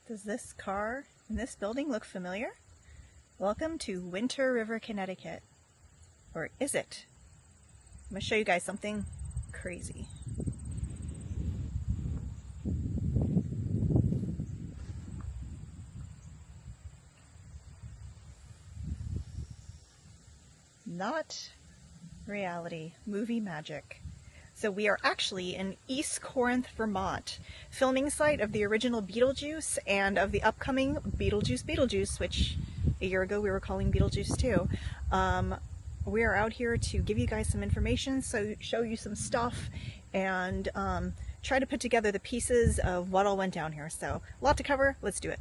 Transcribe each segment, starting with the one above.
Does this car in this building look familiar? Welcome to Winter River, Connecticut. Or is it? I'm going to show you guys something crazy. Not reality, movie magic. So we are actually in East Corinth, Vermont, filming site of the original Beetlejuice and of the upcoming Beetlejuice Beetlejuice, which a year ago we were calling Beetlejuice 2. We are out here to give you guys some information, so show you some stuff, and try to put together the pieces of what all went down here. So a lot to cover, let's do it.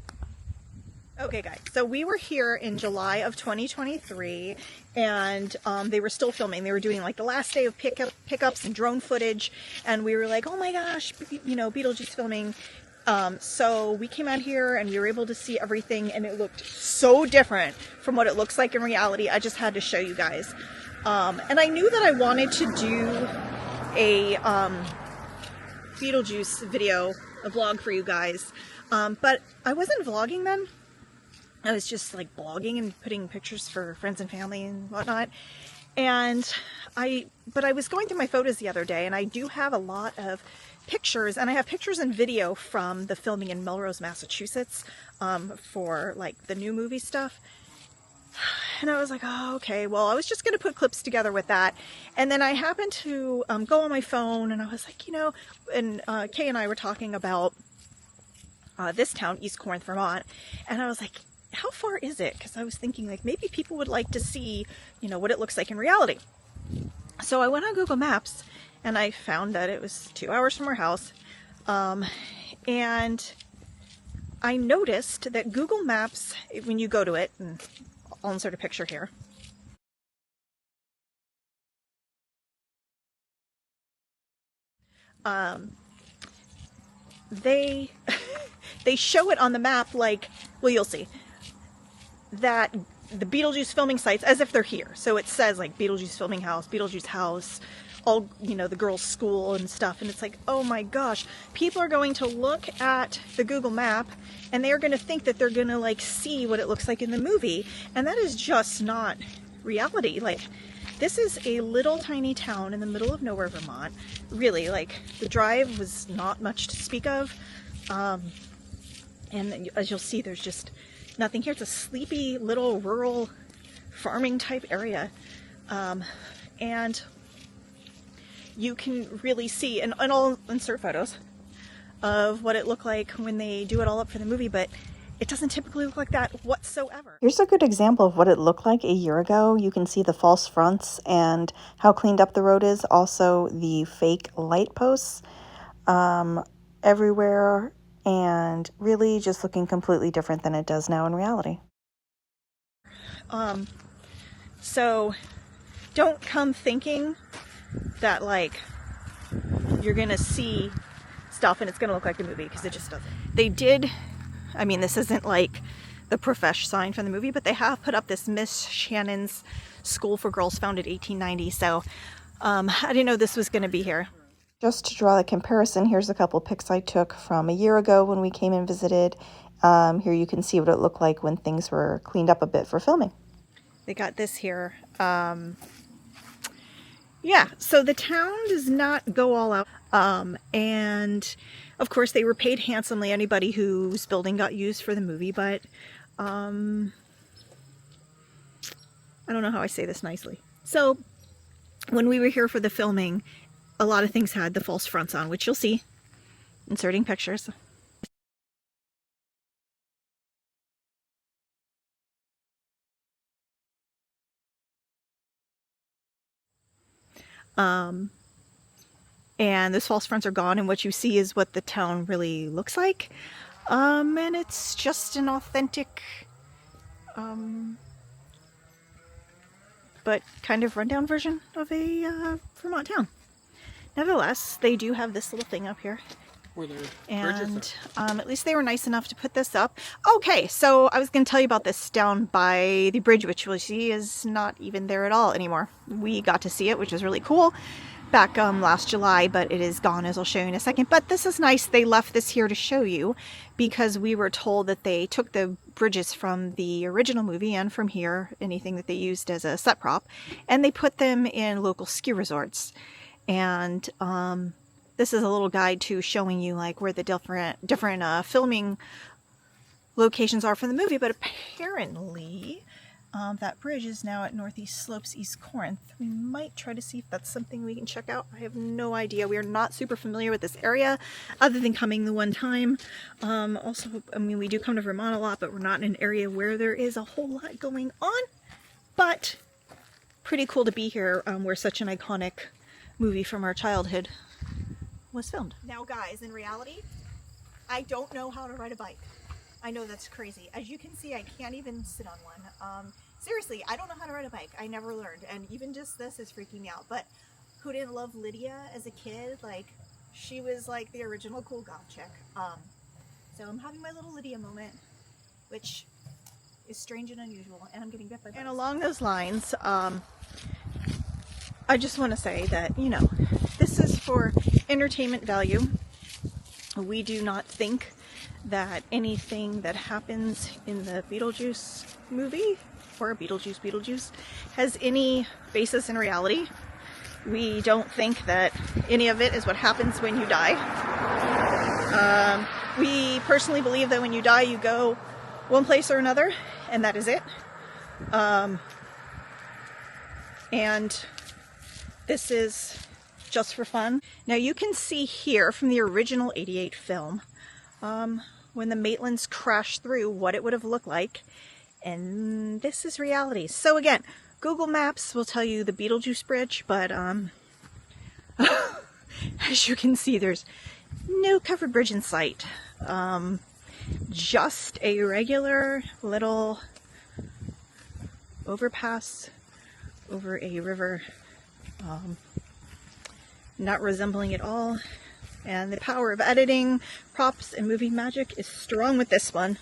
Okay guys, so we were here in July of 2023, and they were still filming. They were doing like the last day of pickups and drone footage, and we were like, oh my gosh, you know, Beetlejuice filming. So we came out here and we were able to see everything, and it looked so different from what it looks like in reality. I just had to show you guys. And I knew that I wanted to do a Beetlejuice video, a vlog for you guys, but I wasn't vlogging then. I was just like blogging and putting pictures for friends and family and whatnot. But I was going through my photos the other day, and I do have a lot of pictures, and I have pictures and video from the filming in Melrose, Massachusetts, for like the new movie stuff. And I was like, oh, okay, well, I was just going to put clips together with that. And then I happened to go on my phone, and I was like, you know, and Kay and I were talking about this town, East Corinth, Vermont. And I was like, how far is it? Because I was thinking like maybe people would like to see, you know, what it looks like in reality. So I went on Google Maps, and I found that it was 2 hours from our house. And I noticed that Google Maps, when you go to it, and I'll insert a picture here. They show it on the map like, well, you'll see, that the Beetlejuice filming sites as if they're here. So it says like Beetlejuice filming house, Beetlejuice house, all, you know, the girls' school and stuff. And it's like, oh my gosh, people are going to look at the Google map, and they're going to think that they're going to like see what it looks like in the movie. And that is just not reality. Like, this is a little tiny town in the middle of nowhere, Vermont. Really, like, the drive was not much to speak of. And as you'll see, there's just nothing here. It's a sleepy little rural farming type area. And you can really see, and I'll insert photos of what it looked like when they do it all up for the movie, but it doesn't typically look like that whatsoever. Here's a good example of what it looked like a year ago. You can see the false fronts and how cleaned up the road is. Also the fake light posts everywhere, and really just looking completely different than it does now in reality. So don't come thinking that like you're gonna see stuff and it's gonna look like the movie, because it just doesn't. They did, I mean, this isn't like the profesh sign from the movie, but they have put up this Miss Shannon's School for Girls, founded 1890. So I didn't know this was gonna be here. Just to draw the comparison, here's a couple pics I took from a year ago when we came and visited. Here you can see what it looked like when things were cleaned up a bit for filming. They got this here. Yeah, so the town does not go all out. And of course they were paid handsomely, anybody whose building got used for the movie, but I don't know how I say this nicely. So when we were here for the filming, a lot of things had the false fronts on, which you'll see. Inserting pictures. And those false fronts are gone, and what you see is what the town really looks like. And it's just an authentic, but kind of rundown version of a Vermont town. Nevertheless, they do have this little thing up here. And at least they were nice enough to put this up. Okay, so I was going to tell you about this down by the bridge, which you'll see is not even there at all anymore. We got to see it, which was really cool. back last July, but it is gone, as I'll show you in a second. But this is nice. They left this here to show you, because we were told that they took the bridges from the original movie and from here, anything that they used as a set prop, and they put them in local ski resorts. And this is a little guide to showing you like where the different filming locations are from the movie. But apparently that bridge is now at Northeast Slopes, East Corinth. We might try to see if that's something we can check out. I have no idea. We are not super familiar with this area other than coming the one time. Also, I mean, we do come to Vermont a lot, but we're not in an area where there is a whole lot going on. But pretty cool to be here where such an iconic movie from our childhood was filmed. Now guys, in reality, I don't know how to ride a bike. I know that's crazy. As you can see, I can't even sit on one. Seriously, I don't know how to ride a bike. I never learned, and even just this is freaking me out. But who didn't love Lydia as a kid? Like, she was like the original cool goth chick. So I'm having my little Lydia moment, which is strange and unusual, and I'm getting bit by bugs. And along those lines, I just want to say that, you know, this is for entertainment value. We do not think that anything that happens in the Beetlejuice movie or Beetlejuice has any basis in reality. We don't think that any of it is what happens when you die. We personally believe that when you die, you go one place or another, and that is it. And this is just for fun. Now you can see here from the original '88 film, when the Maitlands crashed through, what it would have looked like. And this is reality. So again, Google Maps will tell you the Beetlejuice Bridge, but as you can see, there's no covered bridge in sight. Just a regular little overpass over a river, not resembling at all. And the power of editing, props, and movie magic is strong with this one.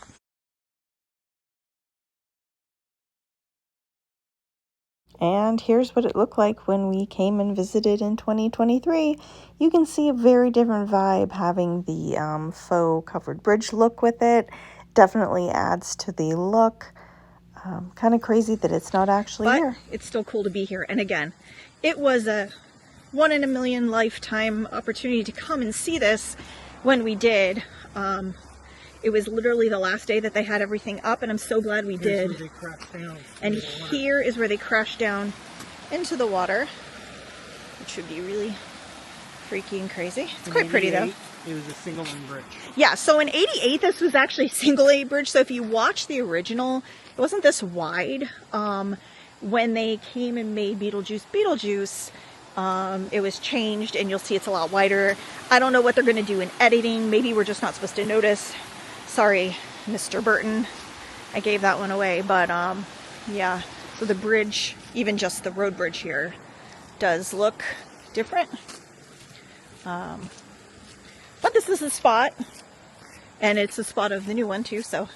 And here's what it looked like when we came and visited in 2023. You can see a very different vibe having the faux covered bridge look with it. Definitely adds to the look. Kind of crazy that it's not actually here. It's still cool to be here. And again, it was a 1 in a million lifetime opportunity to come and see this when we did. It was literally the last day that they had everything up, and I'm so glad we did. Where they crashed down. And here is where they crashed down into the water, which would be really freaky and crazy. It's quite pretty though. It was a single lane bridge. Yeah, so in '88 this was actually a single lane bridge. So if you watch the original, it wasn't this wide. When they came and made Beetlejuice, it was changed, and you'll see it's a lot wider. I don't know what they're going to do in editing. Maybe we're just not supposed to notice. Sorry, Mr. Burton. I gave that one away, but yeah. So the bridge, even just the road bridge here, does look different. But this is the spot, and it's the spot of the new one too, so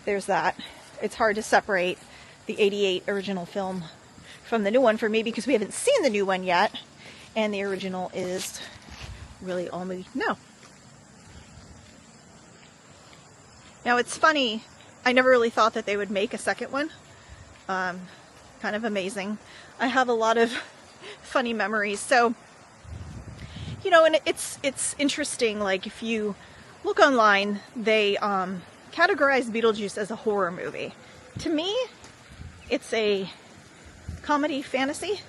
there's that. It's hard to separate the '88 original film from the new one for me because we haven't seen the new one yet, and the original is really all we know. Now it's funny, I never really thought that they would make a second one. Kind of amazing. I have a lot of funny memories. So, you know, and it's interesting, like if you look online, they categorize Beetlejuice as a horror movie. To me, it's a comedy fantasy.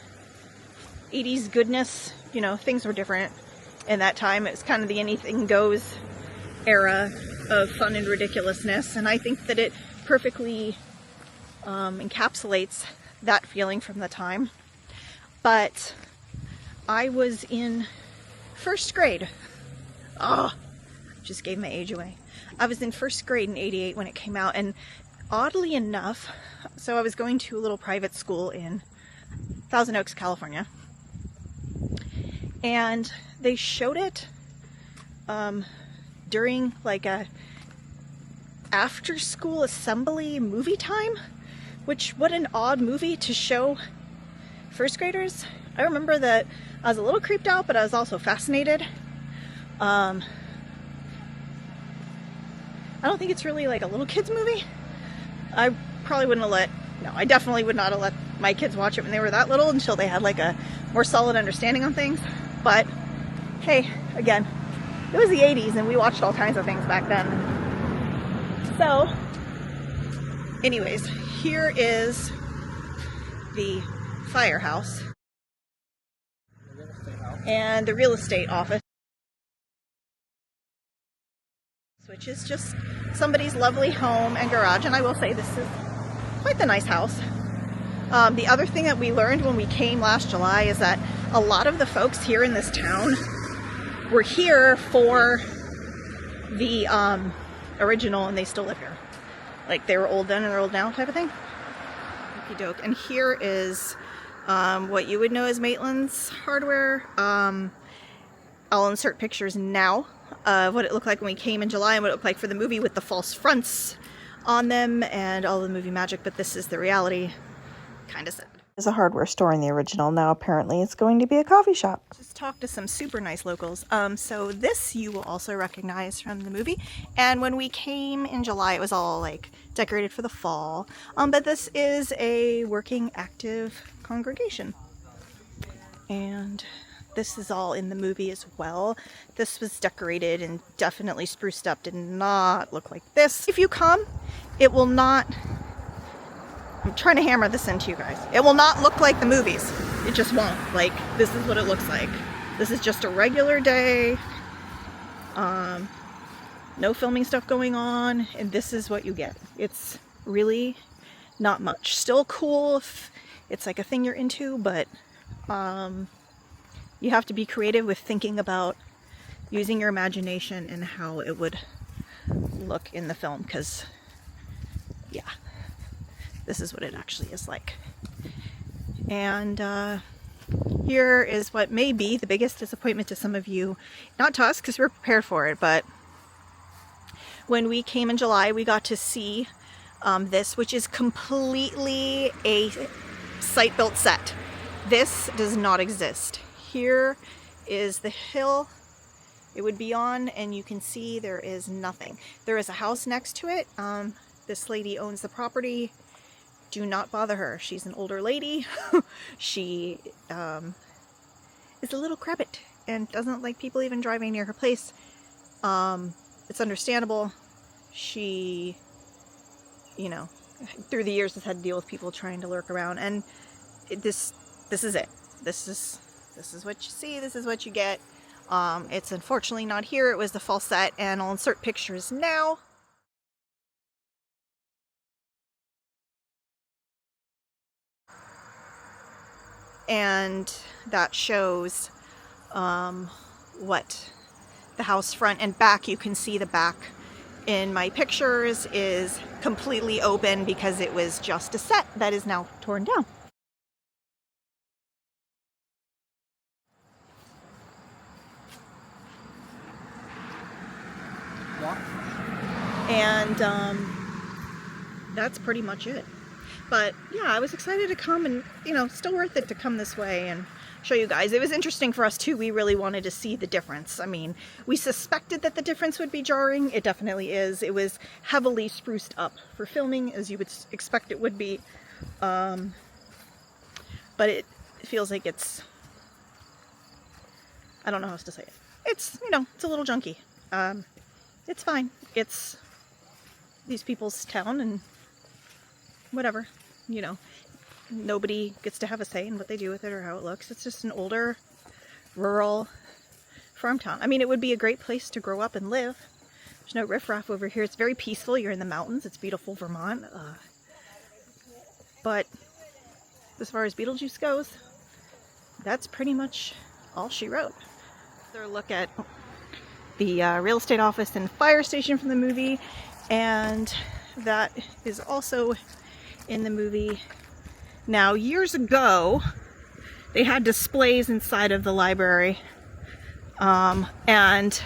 80s goodness, you know, things were different in that time. It was kind of the anything goes era of fun and ridiculousness, and I think that it perfectly encapsulates that feeling from the time. But I was in first grade. Just gave my age away. I was in first grade in '88 when it came out, and oddly enough, so I was going to a little private school in Thousand Oaks, California, and they showed it during like a after school assembly movie time, which what an odd movie to show first graders. I remember that I was a little creeped out, but I was also fascinated. I don't think it's really like a little kids movie. I probably wouldn't have I definitely would not have let my kids watch it when they were that little until they had like a more solid understanding on things. But hey, again, it was the 80s and we watched all kinds of things back then. So anyways, here is the Firehouse and the real estate office, which is just somebody's lovely home and garage. And I will say this is quite the nice house. The other thing that we learned when we came last July is that a lot of the folks here in this town were here for the original, and they still live here. Like they were old then and they're old now type of thing. Okey doke. And here is what you would know as Maitland's hardware. I'll insert pictures now of what it looked like when we came in July and what it looked like for the movie with the false fronts on them and all the movie magic, but this is the reality. Kind of sad. It's a hardware store in the original. Now apparently it's going to be a coffee shop. Just talked to some super nice locals. So this you will also recognize from the movie. And when we came in July, it was all like decorated for the fall. But this is a working active congregation. And this is all in the movie as well. This was decorated and definitely spruced up. Did not look like this. If you come, it will not... I'm trying to hammer this into you guys. It will not look like the movies. It just won't. Like, this is what it looks like. This is just a regular day. No filming stuff going on. And this is what you get. It's really not much. Still cool if it's like a thing you're into, but you have to be creative with thinking about using your imagination and how it would look in the film, because yeah, this is what it actually is like. And here is what may be the biggest disappointment to some of you, not to us because we're prepared for it, but when we came in July we got to see this, which is completely a site-built set. This does not exist. Here is the hill it would be on, and you can see there is nothing. There is a house next to it. This lady owns the property. Do not bother her. She's an older lady. She is a little crabbit and doesn't like people even driving near her place. It's understandable. She, you know, through the years has had to deal with people trying to lurk around, and this is it. This is what you see. This is what you get. It's unfortunately not here. It was the full set, and I'll insert pictures now. And that shows what the house front and back. You can see the back in my pictures is completely open because it was just a set that is now torn down. And that's pretty much it. But yeah, I was excited to come, and you know, still worth it to come this way and show you guys. It was interesting for us too. We really wanted to see the difference. I mean, we suspected that the difference would be jarring. It definitely is. It was heavily spruced up for filming, as you would expect it would be. But it feels like it's, I don't know how else to say it. It's, you know, it's a little junky. It's fine. It's these people's town, and whatever, you know, nobody gets to have a say in what they do with it or how it looks. It's just an older, rural farm town. I mean, it would be a great place to grow up and live. There's no riffraff over here. It's very peaceful. You're in the mountains. It's beautiful Vermont. But as far as Beetlejuice goes, that's pretty much all she wrote. Another look at the real estate office and fire station from the movie, and that is also in the movie. Now, years ago, they had displays inside of the library, and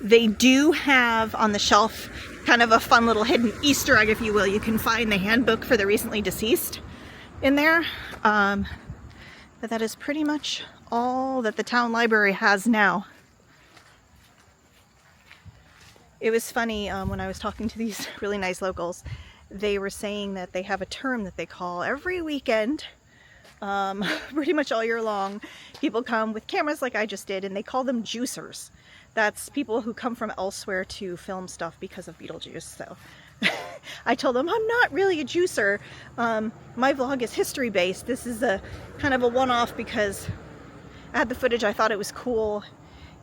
they do have on the shelf kind of a fun little hidden Easter egg, if you will. You can find the handbook for the recently deceased in there, but that is pretty much all that the town library has now. It was funny when I was talking to these really nice locals, they were saying that they have a term that they call every weekend, pretty much all year long. People come with cameras like I just did, and they call them juicers. That's people who come from elsewhere to film stuff because of Beetlejuice. So I told them I'm not really a juicer. My vlog is history based. This is a kind of a one-off because I had the footage, I thought it was cool,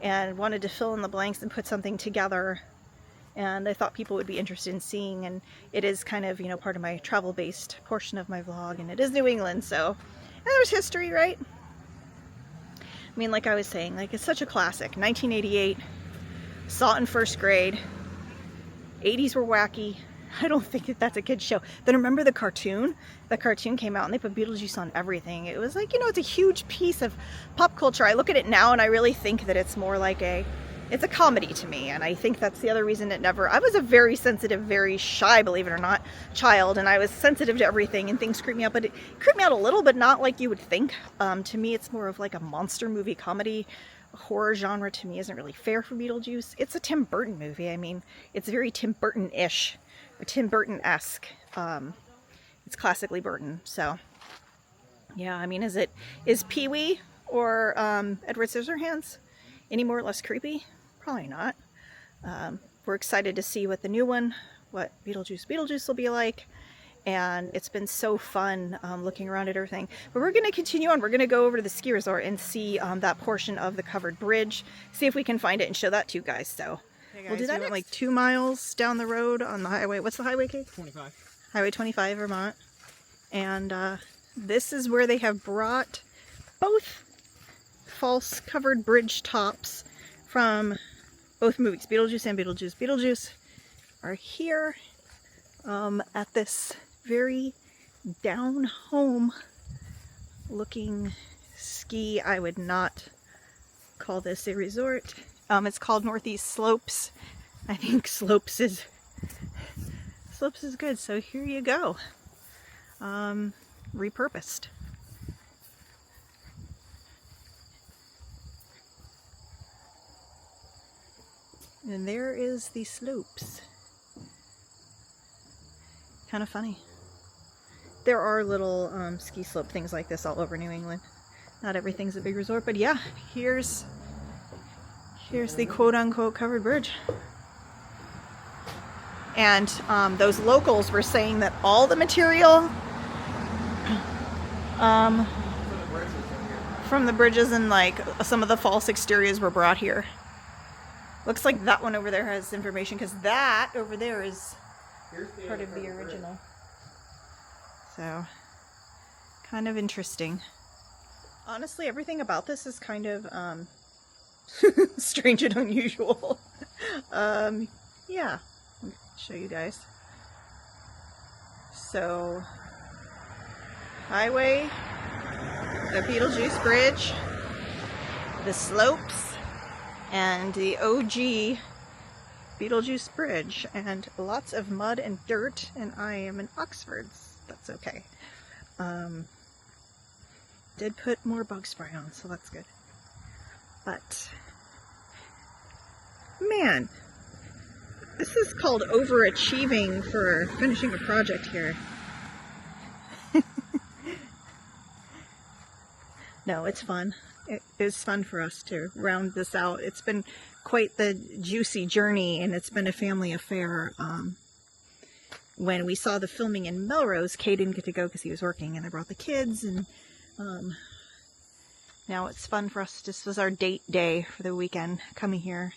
and wanted to fill in the blanks and put something together. And I thought people would be interested in seeing, and it is kind of, you know, part of my travel-based portion of my vlog, and it is New England, so, and there's history, right? I mean, like I was saying, like, it's such a classic. 1988, saw it in first grade, 80s were wacky. I don't think that's a kid's show. Then remember the cartoon? The cartoon came out and they put Beetlejuice on everything. It was like, you know, it's a huge piece of pop culture. I look at it now and I really think that it's more like it's a comedy to me, and I think that's the other reason it never... I was a very sensitive, very shy, believe it or not, child, and I was sensitive to everything, and things creeped me out, but it creeped me out a little, but not like you would think. To me, it's more of like a monster movie comedy. Horror genre to me isn't really fair for Beetlejuice. It's a Tim Burton movie. I mean, it's very Tim Burton-ish, or Tim Burton-esque. It's classically Burton, so... yeah, I mean, is Pee-wee or Edward Scissorhands any more or less creepy? Probably not. We're excited to see what the new one, what Beetlejuice will be like, and it's been so fun looking around at everything. But we're going to continue on. We're going to go over to the ski resort and see that portion of the covered bridge, see if we can find it and show that to you guys. So hey guys, we'll do that next. Like 2 miles down the road on the highway. What's the highway, Kate? 25. Highway 25, Vermont. And this is where they have brought both false covered bridge tops from both movies, Beetlejuice and Beetlejuice Beetlejuice, are here at this very down home looking ski. I would not call this a resort. It's called Northeast Slopes. I think Slopes is good, so here you go. Repurposed. And there is the slopes. Kind of funny. There are little ski slope things like this all over New England. Not everything's a big resort, but yeah, here's the quote-unquote covered bridge. And those locals were saying that all the material from the bridges and like some of the false exteriors were brought here. Looks like that one over there has information, because that over there is part of the original. So, kind of interesting. Honestly, everything about this is kind of strange and unusual. Yeah, I'll show you guys. So, highway, the Beetlejuice Bridge, the slopes, and the OG Beetlejuice Bridge, and lots of mud and dirt, and I am in Oxford. That's okay. Did put more bug spray on, so that's good. But, man, this is called overachieving for finishing a project here. No, it's fun. It is fun for us to round this out. It's been quite the juicy journey, and it's been a family affair. When we saw the filming in Melrose, Kay didn't get to go because he was working, and I brought the kids, and now it's fun for us. This was our date day for the weekend, coming here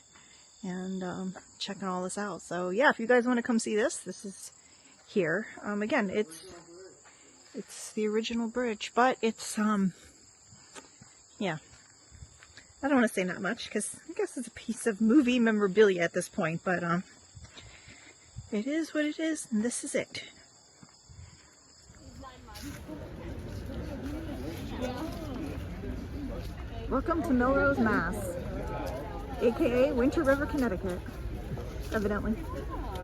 and checking all this out. So yeah, if you guys want to come see this, this is here. Again, it's the original bridge, but it's yeah, I don't want to say not much, because I guess it's a piece of movie memorabilia at this point, but it is what it is, and this is it. Welcome to Melrose Mass, aka Winter River, Connecticut, evidently.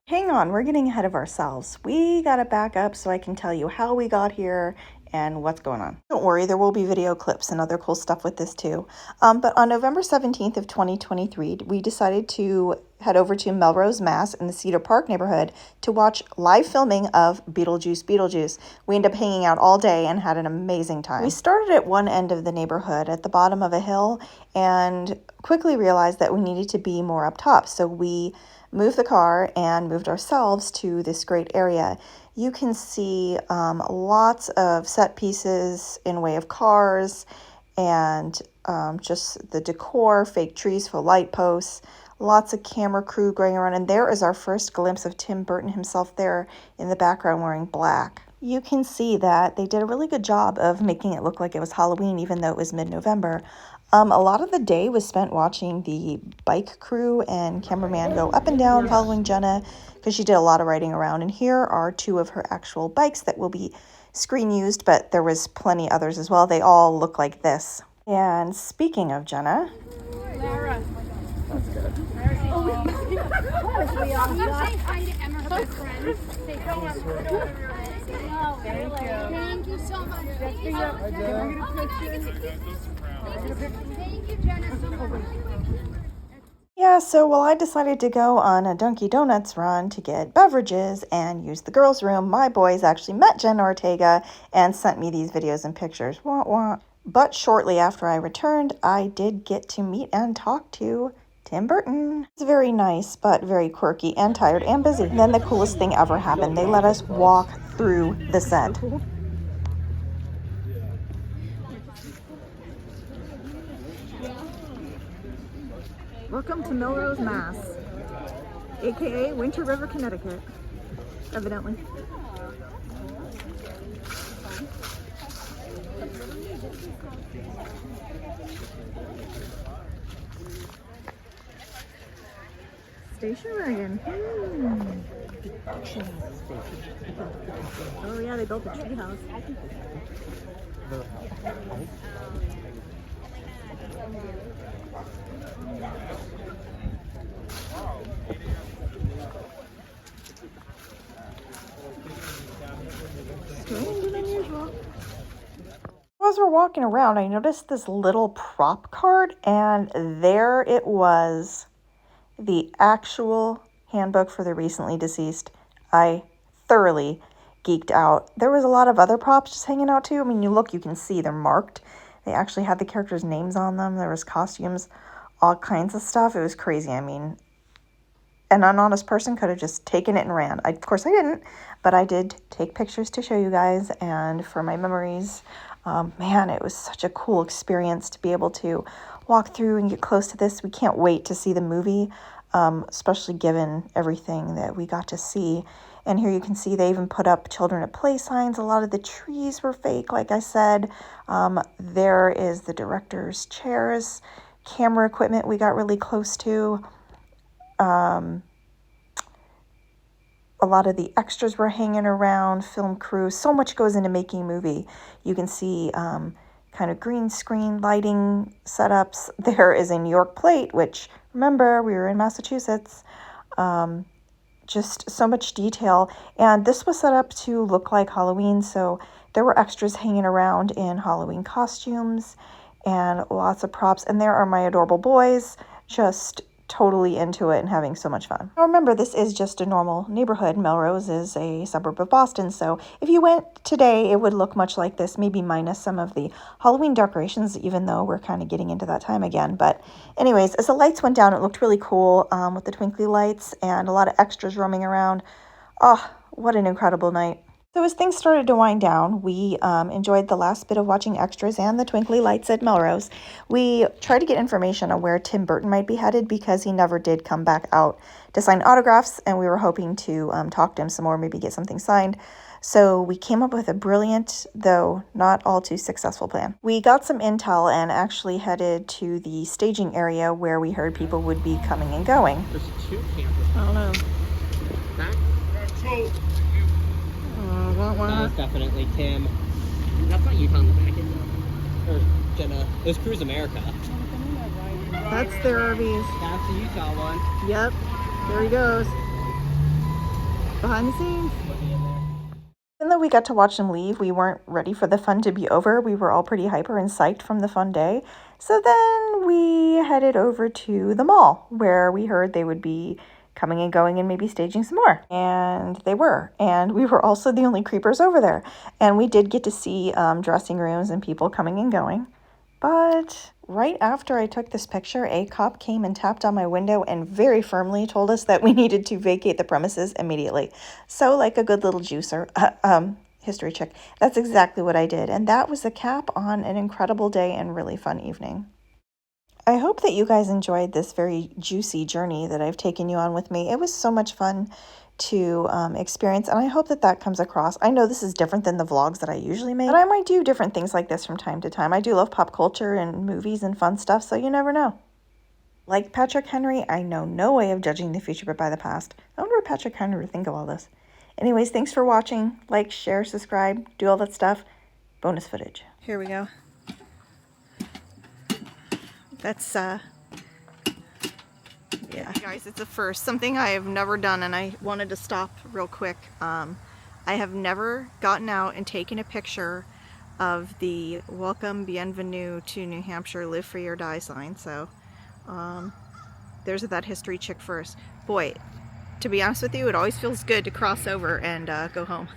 Hang on, we're getting ahead of ourselves. We gotta back up so I can tell you how we got here and what's going on. Don't worry, there will be video clips and other cool stuff with this too. But on November 17th of 2023, we decided to head over to Melrose Mass in the Cedar Park neighborhood to watch live filming of Beetlejuice Beetlejuice. We ended up hanging out all day and had an amazing time. We started at one end of the neighborhood at the bottom of a hill and quickly realized that we needed to be more up top. So we moved the car and moved ourselves to this great area. You can see lots of set pieces in way of cars and just the decor, fake trees for light posts, lots of camera crew going around, and there is our first glimpse of Tim Burton himself there in the background wearing black. You can see that they did a really good job of making it look like it was Halloween, even though it was mid-November. A lot of the day was spent watching the bike crew and cameraman go up and down following Jenna because she did a lot of riding around. And here are two of her actual bikes that will be screen used, but there was plenty others as well. They all look like this. And speaking of Jenna, Lara. That's good. Thank you so much. Thank you, Jenna, so much. yeah, so while I decided to go on a Dunkin' Donuts run to get beverages and use the girls' room, my boys actually met Jenna Ortega and sent me these videos and pictures. Wah, wah. But shortly after I returned, I did get to meet and talk to Tim Burton. It's very nice, but very quirky and tired and busy. And then the coolest thing ever happened. They let us walk through the set. Welcome to Melrose Mass, aka Winter River, Connecticut, evidently. Station wagon. Oh yeah, they built a tree house. Strange and unusual. As we're walking around, I noticed this little prop card, and there it was. The actual handbook for the recently deceased. I thoroughly geeked out. There was a lot of other props just hanging out too. I mean, you can see they're marked. They actually had the characters' names on them. There was costumes, all kinds of stuff. It was crazy. I mean, an honest person could have just taken it and ran. Of course I didn't, but I did take pictures to show you guys and for my memories. Man, it was such a cool experience to be able to walk through and get close to this. We can't wait to see the movie, especially given everything that we got to see. And here you can see they even put up children at play signs. A lot of the trees were fake, like I said. There is the director's chairs, camera equipment we got really close to. A lot of the extras were hanging around, film crew. So much goes into making a movie. You can see kind of green screen lighting setups. There is a New York plate, which, remember, we were in Massachusetts. Just so much detail. And this was set up to look like Halloween, so there were extras hanging around in Halloween costumes and lots of props. And there are my adorable boys, just totally into it and having so much fun. Now remember, this is just a normal neighborhood. Melrose is a suburb of Boston, so if you went today, it would look much like this, maybe minus some of the Halloween decorations, even though we're kind of getting into that time again. But anyways, as the lights went down, it looked really cool with the twinkly lights and a lot of extras roaming around. Oh, what an incredible night. So as things started to wind down, we enjoyed the last bit of watching extras and the twinkly lights at Melrose. We tried to get information on where Tim Burton might be headed because he never did come back out to sign autographs, and we were hoping to talk to him some more, maybe get something signed. So we came up with a brilliant, though not all too successful plan. We got some intel and actually headed to the staging area where we heard people would be coming and going. There's two campers. I don't know. That? That's definitely Tim. That's not Utah on the back, is it? Or Jenna. It was Cruise America. That's their RVs. That's the Utah one. Yep. There he goes. Behind the scenes. Even though we got to watch them leave, we weren't ready for the fun to be over. We were all pretty hyper and psyched from the fun day. So then we headed over to the mall, where we heard they would be coming and going and maybe staging some more. And they were. And we were also the only creepers over there. And we did get to see dressing rooms and people coming and going. But right after I took this picture, a cop came and tapped on my window and very firmly told us that we needed to vacate the premises immediately. So like a good little juicer, history chick, that's exactly what I did. And that was the cap on an incredible day and really fun evening. I hope that you guys enjoyed this very juicy journey that I've taken you on with me. It was so much fun to experience, and I hope that that comes across. I know this is different than the vlogs that I usually make, but I might do different things like this from time to time. I do love pop culture and movies and fun stuff, so you never know. Like Patrick Henry, I know no way of judging the future but by the past. I wonder what Patrick Henry would think of all this. Anyways, thanks for watching. Like, share, subscribe, do all that stuff. Bonus footage. Here we go. That's, yeah, guys, it's a first. Something I have never done, and I wanted to stop real quick. I have never gotten out and taken a picture of the Welcome Bienvenue to New Hampshire Live Free or Die sign. So, there's that history chick first. Boy, to be honest with you, it always feels good to cross over and go home.